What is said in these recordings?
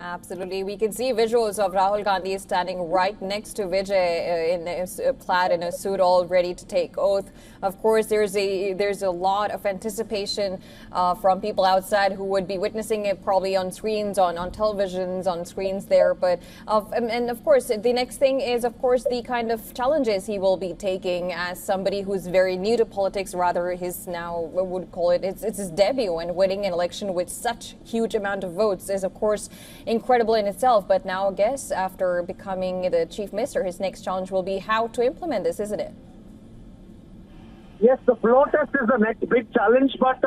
Absolutely. We can see visuals of Rahul Gandhi standing right next to Vijay plaid in a suit, all ready to take oath. Of course, there's a lot of anticipation from people outside who would be witnessing it probably on screens, on televisions, on screens there. But and of course, the next thing is, of course, the kind of challenges he will be taking as somebody who's very new to politics. Rather, his now would call it's his debut, and winning an election with such huge amount of votes is, of course, incredible in itself. But now, I guess, after becoming the chief minister, his next challenge will be how to implement this, isn't it? Yes, the floor test is the next big challenge, but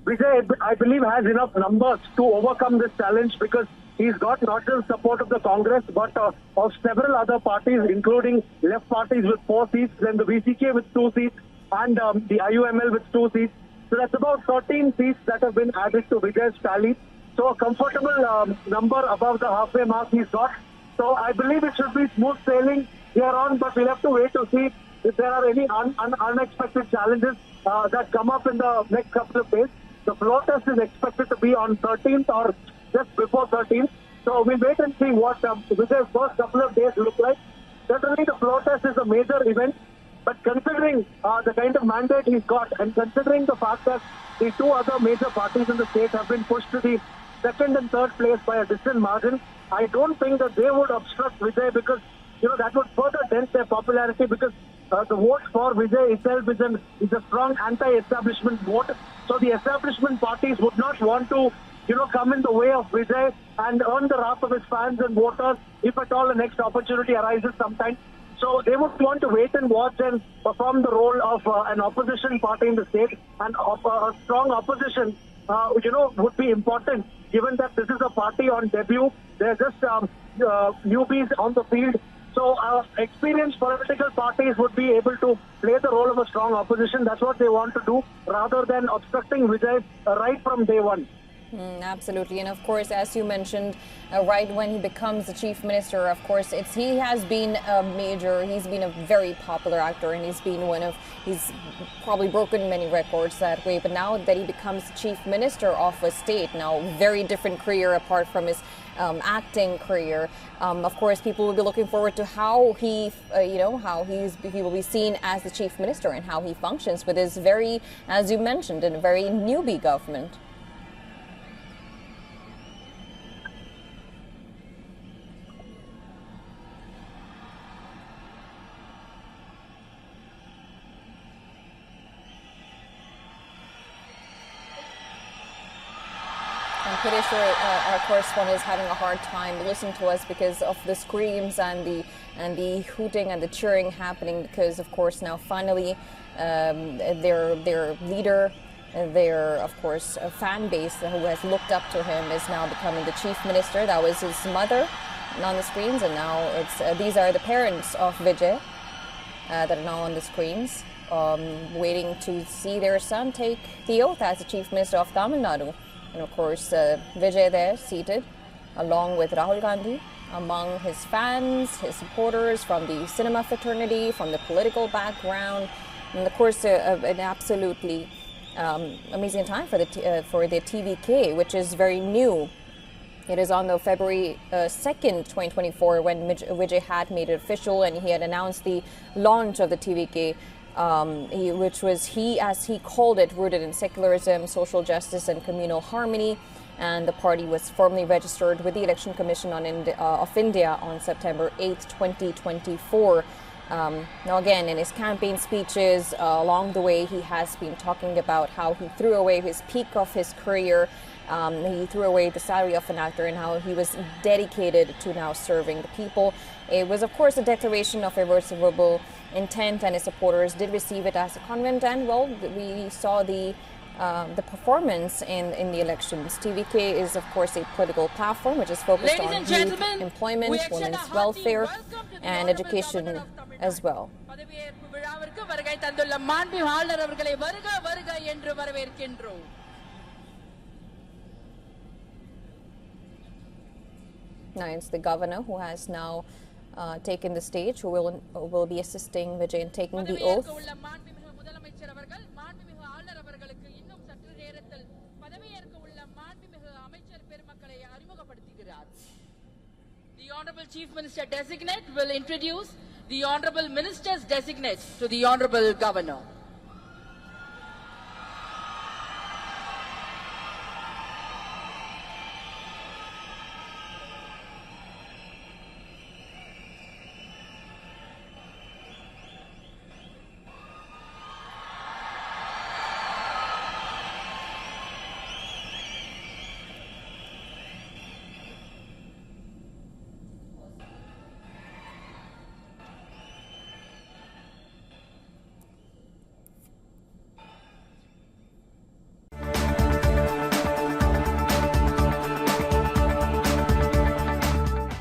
Vijay, I believe, has enough numbers to overcome this challenge, because he's got not just support of the Congress, but of several other parties, including left parties with 4 seats, then the VCK with 2 seats, and the IUML with 2 seats. So that's about 13 seats that have been added to Vijay's tally. So a comfortable number above the halfway mark he's got. So I believe it should be smooth sailing here on, but we'll have to wait to see if there are any unexpected challenges that come up in the next couple of days. The floor test is expected to be on 13th or just before 13th. So we'll wait and see what Vijay's first couple of days look like. Certainly the floor test is a major event, but considering the kind of mandate he's got, and considering the fact that the 2 other major parties in the state have been pushed to the 2nd and 3rd place by a distant margin, I don't think that they would obstruct Vijay, because that would further dent their popularity, because the vote for Vijay itself is a strong anti-establishment vote. So the establishment parties would not want to come in the way of Vijay and earn the wrath of his fans and voters if at all the next opportunity arises sometime. So they would want to wait and watch and perform the role of an opposition party in the state, and a strong opposition would be important, given that this is a party on debut. They're just newbies on the field. So experienced political parties would be able to play the role of a strong opposition. That's what they want to do, rather than obstructing Vijay right from day one. Absolutely. And of course, as you mentioned, right when he becomes the chief minister, of course, he has been he's been a very popular actor, and he's probably broken many records that way. But now that he becomes the chief minister of a state, now very different career apart from his acting career. Of course, people will be looking forward to how he will be seen as the chief minister and how he functions with his very, as you mentioned, a very newbie government. I'm pretty sure our correspondent is having a hard time listening to us because of the screams and the hooting and the cheering happening, because of course now finally their leader, their of course fan base who has looked up to him is now becoming the chief minister. That was his mother on the screens, and now these are the parents of Vijay that are now on the screens, waiting to see their son take the oath as the chief minister of Tamil Nadu. And of course, Vijay there seated along with Rahul Gandhi, among his fans, his supporters from the cinema fraternity, from the political background, and of course an absolutely amazing time for the TVK, which is very new. It is on the February 2nd, 2024, when Vijay had made it official, and he had announced the launch of the TVK. Which was, as he called it, rooted in secularism, social justice, and communal harmony. And the party was formally registered with the Election Commission of India on September 8th, 2024. Now, again, in his campaign speeches along the way, he has been talking about how he threw away his peak of his career. He threw away the salary of an actor, and how he was dedicated to now serving the people. It was, of course, a declaration of irreversible intent, and his supporters did receive it as a convent. And well, we saw the performance in the elections. TVK is, of course, a political platform which is focused on youth employment, women's welfare, and education as well. Now it's the governor who has now taken the stage, who will be assisting Vijay in taking the oath. The Honourable Chief Minister Designate will introduce the Honourable Ministers Designate to the Honourable Governor.